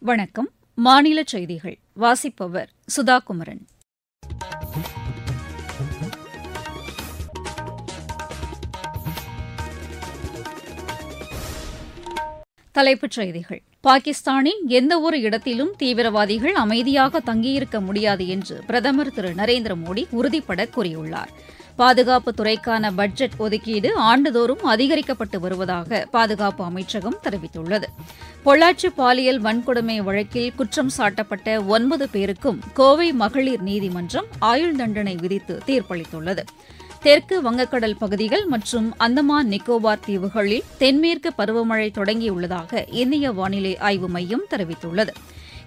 வணக்கம். மாநில செய்திகள் வாசிப்பவர் சுதா குமரன். தலைப்புச் செய்திகள். பாகிஸ்தானின் எந்தவொரு இடத்திலும் தீவிரவாதிகள் அமைதியாக தங்கியிருக்க முடியாது என்று பிரதமர் திரு நரேந்திர மோடி உறுதிபட கூறியுள்ளார். பாதுகாப்பு துறைக்கான பட்ஜெட் ஒதுக்கீடு ஆண்டுதோறும் அதிகரிக்கப்பட்டு வருவதாக பாதுகாப்பு அமைச்சகம் தெரிவித்துள்ளது. பொள்ளாச்சி பாலியல் வன்கொடுமை வழக்கில் குற்றம் சாட்டப்பட்ட 9 பேருக்கும் கோவை மகளிர் நீதிமன்றம் ஆயுள் தண்டனை விதித்து தீர்ப்பளித்துள்ளது. தெற்கு வங்கக்கடல் பகுதிகள் மற்றும் அந்தமான் நிக்கோபார் தீவுகளில் தென்மேற்கு பருவமழை தொடங்கியுள்ளதாக இந்திய வானிலை ஆய்வு மையம் தெரிவித்துள்ளது.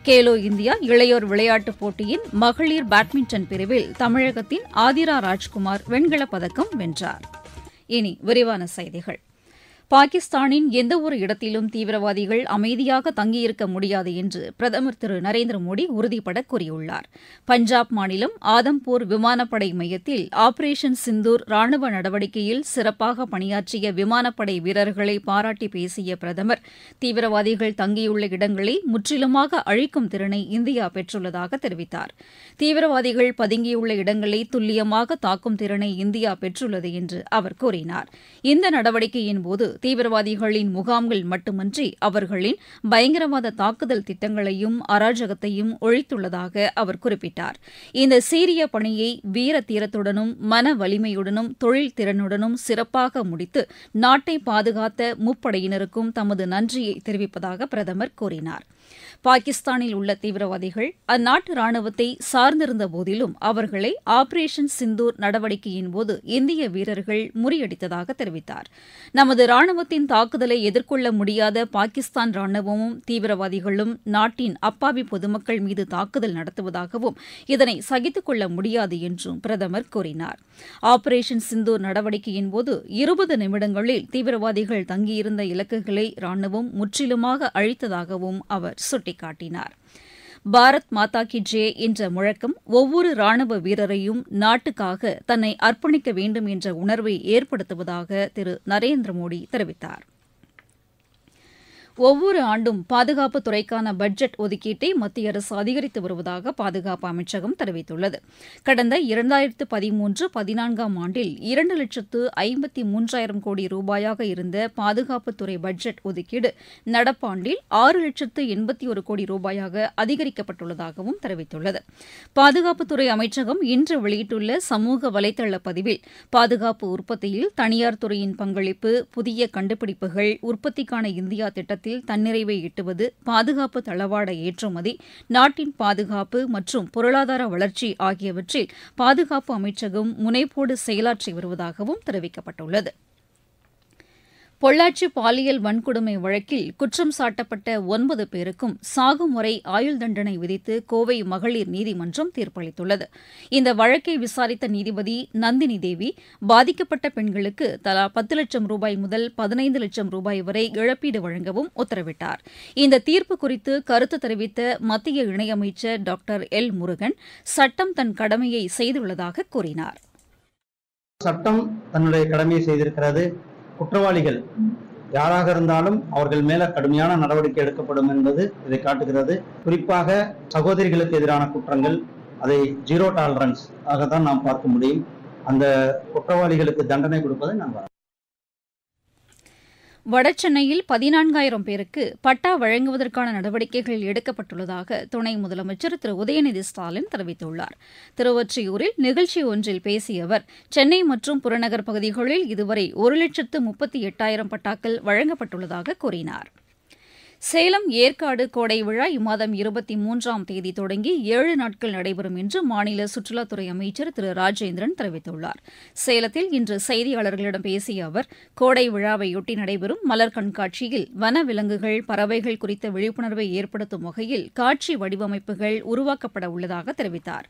கேலோ இந்தியா இளையோர் விளையாட்டுப் போட்டியின் மகளிர் பேட்மிண்டன் பிரிவில் தமிழகத்தின் ஆதிரா ராஜ்குமார் வெண்கலப் பதக்கம் வென்றார். இனி விரிவான செய்திகள். பாகிஸ்தானின் எந்தவொரு இடத்திலும் தீவிரவாதிகள் அமைதியாக தங்கியிருக்க முடியாது என்று பிரதமர் திரு நரேந்திர மோடி உறுதிபட கூறியுள்ளார். பஞ்சாப் மாநிலம் ஆதம்பூர் விமானப்படை மையத்தில் ஆபரேஷன் சிந்தூர் ராணுவ நடவடிக்கையில் சிறப்பாக பணியாற்றிய விமானப்படை வீரர்களை பாராட்டி பேசிய பிரதமர், தீவிரவாதிகள் தங்கியுள்ள இடங்களை முற்றிலுமாக அழிக்கும் திறனை இந்தியா பெற்றுள்ளதாக தெரிவித்தார். தீவிரவாதிகள் பதுங்கியுள்ள இடங்களை துல்லியமாக தாக்கும் திறனை இந்தியா பெற்றுள்ளது என்று அவர் கூறினார். இந்த நடவடிக்கையின்போது தீவிரவாதிகளின் முகாம்கள் மட்டுமன்றி அவர்களின் பயங்கரவாத தாக்குதல் திட்டங்களையும் அராஜகத்தையும் ஒழித்துள்ளதாக அவர் குறிப்பிட்டார். இந்த சீரிய பணியை வீர தீரத்துடனும் மன வலிமையுடனும் தொழில் திறனுடனும் சிறப்பாக முடித்து நாட்டை பாதுகாத்த முப்படையினருக்கும் தமது நன்றியை தெரிவிப்பதாக பிரதமர் கூறினார். பாகிஸ்தானில் உள்ள தீவிரவாதிகள் அந்நாட்டு ராணுவத்தை சார்ந்திருந்த போதிலும் அவர்களை ஆபரேஷன் சிந்தூர் நடவடிக்கையின்போது இந்திய வீரர்கள் முறியடித்ததாக தெரிவித்தார். நமது ராணுவத்தின் தாக்குதலை எதிர்கொள்ள முடியாத பாகிஸ்தான் ராணுவமும் தீவிரவாதிகளும் நாட்டின் அப்பாவி பொதுமக்கள் மீது தாக்குதல் நடத்துவதாகவும் இதனை சகித்துக் கொள்ள முடியாது என்றும் பிரதமர் கூறினார். ஆபரேஷன் சிந்தூர் நடவடிக்கையின்போது 20 நிமிடங்களில் தீவிரவாதிகள் தங்கியிருந்த இலக்குகளை ராணுவம் முற்றிலுமாக அழித்ததாகவும் அவர் சுட்டிக்காட்டினார். பாரத் மாதா கி ஜெய் என்ற முழக்கம் ஒவ்வொரு ராணுவ வீரரையும் நாட்டுக்காக தன்னை அர்ப்பணிக்க வேண்டும் என்ற உணர்வை ஏற்படுத்துவதாக திரு நரேந்திர மோடி தெரிவித்தார். ஒவ்வொரு ஆண்டும் பாதுகாப்பு துறைக்கான பட்ஜெட் ஒதுக்கீட்டை மத்திய அரசு அதிகரித்து வருவதாக பாதுகாப்பு அமைச்சகம் தெரிவித்துள்ளது. கடந்த 2013-14 ஆண்டில் 2,53,000 கோடி ரூபாயாக இருந்த பாதுகாப்புத்துறை பட்ஜெட் ஒதுக்கீடு நடப்பாண்டில் 6,81 கோடி ரூபாயாக அதிகரிக்கப்பட்டுள்ளதாகவும் தெரிவித்துள்ளது. பாதுகாப்புத்துறை அமைச்சகம் இன்று வெளியிட்டுள்ள சமூக வலைதள பதிவில், பாதுகாப்பு உற்பத்தியில் தனியார் துறையின் பங்களிப்பு, புதிய கண்டுபிடிப்புகள், உற்பத்திக்கான இந்தியா திட்டத்தில் தன்னிறைவை எட்டுவது, பாதுகாப்பு தளவாட ஏற்றுமதி, நாட்டின் பாதுகாப்பு மற்றும் பொருளாதார வளர்ச்சி ஆகியவற்றில் பாதுகாப்பு அமைச்சகம் முனைப்போடு செயலாற்றி வருவதாகவும் தெரிவிக்கப்பட்டுள்ளது. பொள்ளாச்சி பாலியல் வன்கொடுமை வழக்கில் குற்றம் சாட்டப்பட்ட 9 பேருக்கும் சாகும் வரை ஆயுள் தண்டனை விதித்து கோவை மகளிர் நீதிமன்றம் தீர்ப்பளித்துள்ளது. இந்த வழக்கை விசாரித்த நீதிபதி நந்தினி தேவி, பாதிக்கப்பட்ட பெண்களுக்கு தலா 10 லட்சம் ரூபாய் முதல் 15 லட்சம் ரூபாய் வரை இழப்பீடு வழங்கவும் உத்தரவிட்டார். இந்த தீர்ப்பு குறித்து கருத்து தெரிவித்த மத்திய இணையமைச்சர் டாக்டர் எல் முருகன், சட்டம் தன் கடமையை செய்துள்ளதாக கூறினார். சட்டம் தன்னுடைய கடமையை செய்திருக்கிறது. குற்றவாளிகள் யாராக இருந்தாலும் அவர்கள் மேல கடுமையான நடவடிக்கை எடுக்கப்படும் என்பது இதை காட்டுகிறது. குறிப்பாக சகோதரிகளுக்கு எதிரான குற்றங்கள், அதை 0 டாலரன்ஸ் ஆகத்தான் நாம் பார்க்க முடியும். அந்த குற்றவாளிகளுக்கு தண்டனை கொடுப்பதை நாம் வடசென்னையில் 14,000 பேருக்கு பட்டா வழங்குவதற்கான நடவடிக்கைகள் எடுக்கப்பட்டுள்ளதாக துணை முதலமைச்சர் திரு உதயநிதி ஸ்டாலின் தெரிவித்துள்ளார். திருவொற்றியூரில் நிகழ்ச்சி ஒன்றில் பேசிய அவர், சென்னை மற்றும் புறநகர் பகுதிகளில் இதுவரை 1,38,000 பட்டாக்கள் வழங்கப்பட்டுள்ளதாக கூறினார். சேலம் ஏற்காடு கோடை விழா இம்மாதம் 23ஆம் தேதி தொடங்கி 7 நாட்கள் நடைபெறும் என்று மாநில சுற்றுலாத்துறை அமைச்சர் திரு ராஜேந்திரன் தெரிவித்துள்ளார். சேலத்தில் இன்று செய்தியாளர்களிடம் பேசிய அவர், கோடை விழாவையொட்டி நடைபெறும் மலர் கண்காட்சியில் வனவிலங்குகள், பறவைகள் குறித்த விழிப்புணர்வை ஏற்படுத்தும் வகையில் காட்சி வடிவமைப்புகள் உருவாக்கப்பட உள்ளதாக தெரிவித்தார்.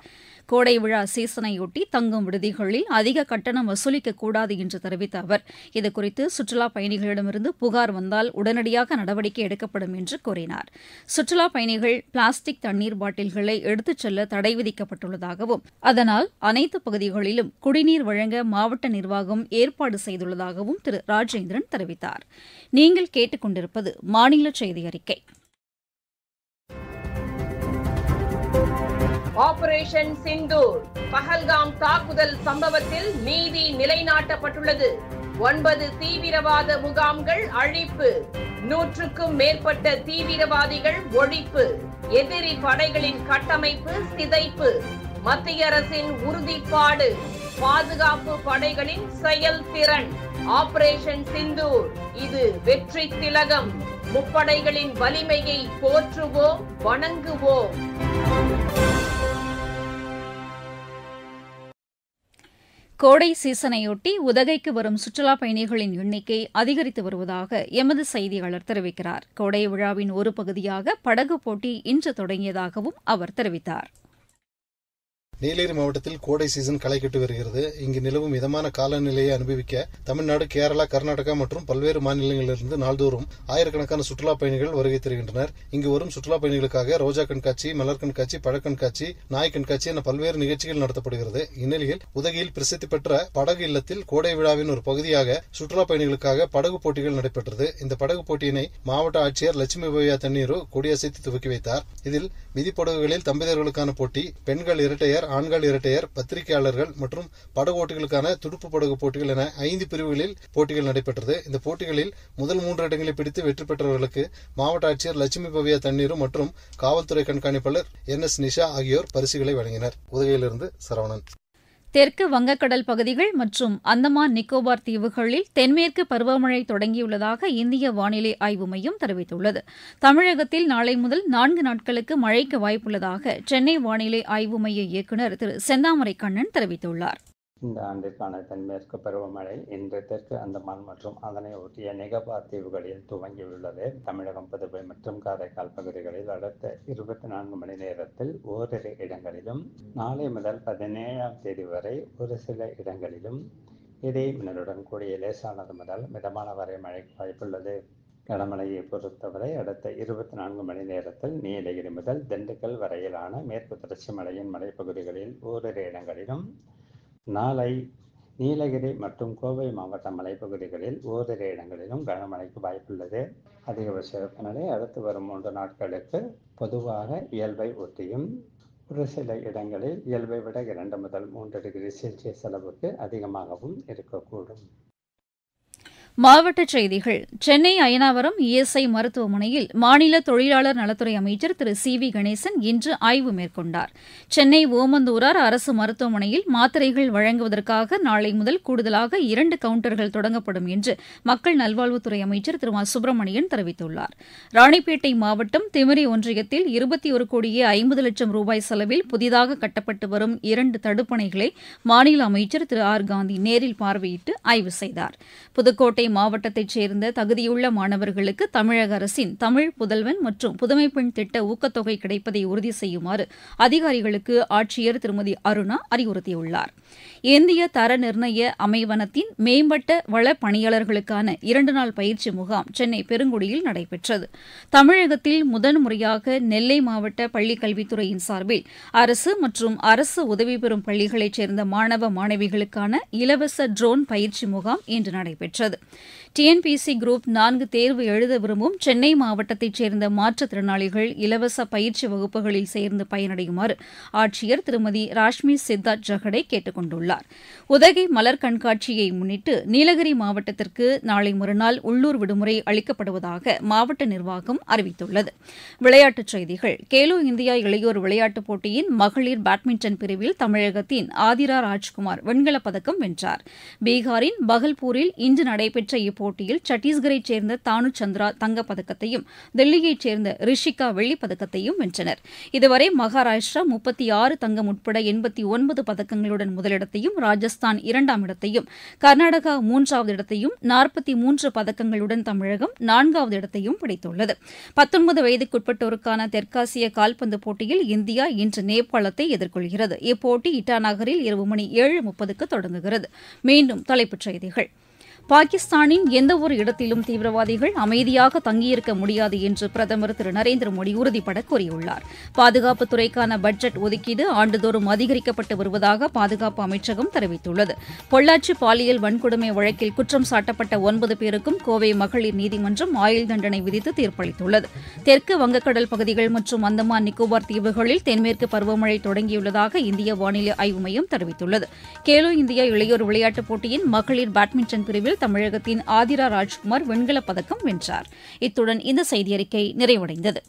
கோடை விழா சீசனையொட்டி தங்கும் விடுதிகளில் அதிக கட்டணம் வசூலிக்கக்கூடாது என்று தெரிவித்த அவர், இதுகுறித்து சுற்றுலாப் பயணிகளிடமிருந்து புகார் வந்தால் உடனடியாக நடவடிக்கை எடுக்கப்படும் என்று கூறினார். சுற்றுலாப் பயணிகள் பிளாஸ்டிக் தண்ணீர் பாட்டில்களை எடுத்துச் செல்ல தடை விதிக்கப்பட்டுள்ளதாகவும், அதனால் அனைத்து பகுதிகளிலும் குடிநீர் வழங்க மாவட்ட நிர்வாகம் ஏற்பாடு செய்துள்ளதாகவும் திரு ராஜேந்திரன் தெரிவித்தார். நீங்கள் கேட்டுக் கொண்டிருப்பது மாநில செய்தி அறிக்கை. ஆபரேஷன் சிந்தூர் பஹல்காம் தாக்குதல் சம்பவத்தில் நீதி நிலைநாட்டப்பட்டுள்ளது. 9 தீவிரவாத முகாம்கள் அழிப்பு, 100க்கும் மேற்பட்ட தீவிரவாதிகள் ஒழிப்பு, எதிரி படைகளின் கட்டமைப்பு சிதைப்பு. மத்திய அரசின் உறுதிப்பாடு, பாதுகாப்பு படைகளின் செயல்திறன். ஆபரேஷன் சிந்தூர் இது வெற்றி திலகம். முப்படைகளின் வலிமையை போற்றுவோம், வணங்குவோம். கோடை சீசனையொட்டி உதகைக்கு வரும் சுற்றுலாப் பயணிகளின் எண்ணிக்கை அதிகரித்து வருவதாக எமது செய்தியாளர் தெரிவிக்கிறார். கோடை விழாவின் ஒரு பகுதியாக படகு போட்டி இன்று தொடங்கியதாகவும் அவர் தெரிவித்தார். நீலகிரி மாவட்டத்தில் கோடை சீசன் களை கட்டி வருகிறது. இங்கு நிலவும் மிதமான காலநிலையை அனுபவிக்க தமிழ்நாடு, கேரளா, கர்நாடகா மற்றும் பல்வேறு மாநிலங்களிலிருந்து நாள்தோறும் ஆயிரக்கணக்கான சுற்றுலாப் பயணிகள் வருகை தருகின்றனர். இங்கு வரும் சுற்றுலாப் பயணிகளுக்காக ரோஜா கண்காட்சி, மலர் கண்காட்சி, பழக்கண்காட்சி, நாய் கண்காட்சி என பல்வேறு நிகழ்ச்சிகள் நடத்தப்படுகிறது. இந்நிலையில் உதகையில் பிரசித்தி பெற்ற படகு இல்லத்தில் கோடை விழாவின் ஒரு பகுதியாக சுற்றுலாப் பயணிகளுக்காக படகு போட்டிகள் நடைபெற்றது. இந்த படகு போட்டியினை மாவட்ட ஆட்சியர் லட்சுமி பவ்யா தண்ணீரு கொடியசைத்து துவக்கி வைத்தார். இதில் மிதிப்படகுகளில் தம்பதியர்களுக்கான போட்டி, பெண்கள் இரட்டையர், ஆண்கள் இரட்டையர், பத்திரிகையாளர்கள் மற்றும் படகு ஓட்டிகளுக்கான துடுப்பு படகு போட்டிகள் என 5 பிரிவுகளில் போட்டிகள் நடைபெற்றது. இந்த போட்டிகளில் முதல் 3 இடங்களை பிடித்து வெற்றி பெற்றவர்களுக்கு மாவட்ட ஆட்சியர் லட்சுமி பவ்யா தண்ணீரு மற்றும் காவல்துறை கண்காணிப்பாளர் NS நிஷா ஆகியோர் பரிசுகளை வழங்கினர். உதகையிலிருந்து சரவணன். தெற்கு வங்கக்கடல் பகுதிகள் மற்றும் அந்தமான் நிக்கோபார் தீவுகளில் தென்மேற்கு பருவமழை தொடங்கியுள்ளதாக இந்திய வானிலை ஆய்வு மையம் தெரிவித்துள்ளது. தமிழகத்தில் நாளை முதல் 4 நாட்களுக்கு மழைக்கு வாய்ப்புள்ளதாக சென்னை வானிலை ஆய்வு மைய இயக்குநர் திரு செந்தாமரை கண்ணன் தெரிவித்துள்ளார். இந்த ஆண்டிற்கான தென்மேற்கு பருவமழை இன்று தெற்கு அந்தமான் மற்றும் அதனை ஒட்டிய நிகோபார் தீவுகளில் துவங்கியுள்ளது. தமிழகம், புதுவை மற்றும் காரைக்கால் பகுதிகளில் அடுத்த 24 மணி நேரத்தில் ஓரிரு இடங்களிலும், நாளை முதல் 17ஆம் தேதி வரை ஒரு சில இடங்களிலும் இடி மின்னலுடன் கூடிய லேசானது முதல் மிதமான வரை மழைக்கு வாய்ப்புள்ளது. கனமழையை பொறுத்தவரை அடுத்த 24 மணி நேரத்தில் நீலகிரி முதல் திண்டுக்கல் வரையிலான மேற்கு தொடர்ச்சி மலையின் மலைப்பகுதிகளில் ஓரிரு இடங்களிலும், நாளை நீலகிரி மற்றும் கோவை மாவட்ட மலைப்பகுதிகளில் ஓரிரு இடங்களிலும் கனமழைக்கு வாய்ப்புள்ளது. அதிகபட்ச வெப்பநிலை அடுத்து வரும் 3 நாட்களுக்கு பொதுவாக இயல்பை ஒட்டியும், ஒரு சில இடங்களில் இயல்பை விட 2 முதல் 3 டிகிரி செல்சியஸ் அளவுக்கு அதிகமாகவும் இருக்கக்கூடும். மாவட்டச் செய்திகள். சென்னை அயனாவரம் ESI மருத்துவமனையில் மாநில தொழிலாளர் நலத்துறை அமைச்சர் திரு CV கணேசன் இன்று ஆய்வு மேற்கொண்டார். சென்னை ஓமந்தூரார் அரசு மருத்துவமனையில் மாத்திரைகள் வழங்குவதற்காக நாளை முதல் கூடுதலாக 2 கவுண்டர்கள் தொடங்கப்படும் என்று மக்கள் நல்வாழ்வுத்துறை அமைச்சர் திரு மா சுப்பிரமணியன் தெரிவித்துள்ளார். ராணிப்பேட்டை மாவட்டம் திமிரி ஒன்றியத்தில் 21 கோடியே 50 லட்சம் ரூபாய் செலவில் புதிதாக கட்டப்பட்டு வரும் 2 தடுப்பணைகளை மாநில அமைச்சர் திரு R காந்தி நேரில் பார்வையிட்டு ஆய்வு செய்தார். புதுக்கோட்டை மாவட்டத்தைச் சேர்ந்த தகுதியுள்ள மாணவர்களுக்கு தமிழக அரசின் தமிழ் புதல்வன் மற்றும் புதுமைப்பெண் திட்ட ஊக்கத்தொகை கிடைப்பதை உறுதி செய்யுமாறு அதிகாரிகளுக்கு ஆட்சியர் திருமதி அருணா அறிவுறுத்தியுள்ளார். இந்திய தர நிர்ணய அமைவனத்தின் மேம்பட்ட வள பணியாளர்களுக்கான 2 நாள் பயிற்சி முகாம் சென்னை பெருங்குடியில் நடைபெற்றது. தமிழகத்தில் முதன்முறையாக நெல்லை மாவட்ட பள்ளிக்கல்வித்துறையின் சார்பில் அரசு மற்றும் அரசு உதவி பெறும் பள்ளிகளைச் சேர்ந்த மாணவ மாணவிகளுக்கான இலவச ட்ரோன் பயிற்சி முகாம் இன்று நடைபெற்றது. TNPSC குரூப் 4 தேர்வு எழுத விரும்பும் சென்னை மாவட்டத்தைச் சேர்ந்த மாற்றுத்திறனாளிகள் இலவச பயிற்சி வகுப்புகளில் சேர்ந்து பயனடையுமாறு ஆட்சியர் திருமதி ராஷ்மி சித்தார்த் ஜகடே கேட்டுக் கொண்டுள்ளார். உதகை மலர் கண்காட்சியை முன்னிட்டு நீலகிரி மாவட்டத்திற்கு நாளை மறுநாள் உள்ளூர் விடுமுறை அளிக்கப்படுவதாக மாவட்ட நிர்வாகம் அறிவித்துள்ளது. விளையாட்டுச் செய்திகள். கேலோ இந்தியா இளையோர் விளையாட்டுப் போட்டியின் மகளிர் பேட்மிண்டன் பிரிவில் தமிழகத்தின் ஆதிரா ராஜ்குமார் வெண்கலப் பதக்கம் வென்றார். பீகாரின் பகல்பூரில் இன்று நடைபெற்ற இப்போட்டியில் சத்தீஸ்கரைச் சேர்ந்த தானு சந்திரா தங்கப்பதக்கத்தையும், தில்லியைச் சேர்ந்த ரிஷிகா வெள்ளிப்பதக்கத்தையும் வென்றனர். இதுவரை மகாராஷ்டிரா 36 தங்கம் உட்பட 89 பதக்கங்களுடன் முதலிடத்தையும், ராஜஸ்தான் 2ஆம் இடத்தையும், கர்நாடகா 3வது இடத்தையும், 43 பதக்கங்களுடன் தமிழகம் 4வது இடத்தையும் பிடித்துள்ளது. 19 வயதுக்குட்பட்டோருக்கான தெற்காசிய கால்பந்து போட்டியில் இந்தியா இன்று நேபாளத்தை எதிர்கொள்கிறது. இப்போட்டி இட்டா நகரில் இரவு மணி 7:30க்கு தொடங்குகிறது. மீண்டும் தலைப்புச் செய்திகள். பாகிஸ்தானின் எந்தவொரு இடத்திலும் தீவிரவாதிகள் அமைதியாக தங்கியிருக்க முடியாது என்று பிரதமர் திரு நரேந்திர மோடி உறுதிபட கூறியுள்ளார். பாதுகாப்புத் துறைக்கான பட்ஜெட் ஒதுக்கீடு ஆண்டுதோறும் அதிகரிக்கப்பட்டு வருவதாக பாதுகாப்பு அமைச்சகம் தெரிவித்துள்ளது. பொள்ளாச்சி பாலியல் வன்கொடுமை வழக்கில் குற்றம் சாட்டப்பட்ட 9 பேருக்கும் கோவை மகளிர் நீதிமன்றம் ஆயுள் தண்டனை விதித்து தீர்ப்பளித்துள்ளது. தெற்கு வங்கக்கடல் பகுதிகள் மற்றும் அந்தமான் நிக்கோபார் தீவுகளில் தென்மேற்கு பருவமழை தொடங்கியுள்ளதாக இந்திய வானிலை ஆய்வு மையம் தெரிவித்துள்ளது. கேலோ இந்தியா இளையோர் விளையாட்டுப் போட்டியின் மகளிர் பேட்மிண்டன் பிரிவில் தமிழகத்தின் ஆதிரா ராஜ்குமார் வெண்கலப் பதக்கம் வென்றார். இத்துடன் இந்த செய்தியறிக்கை நிறைவடைந்தது.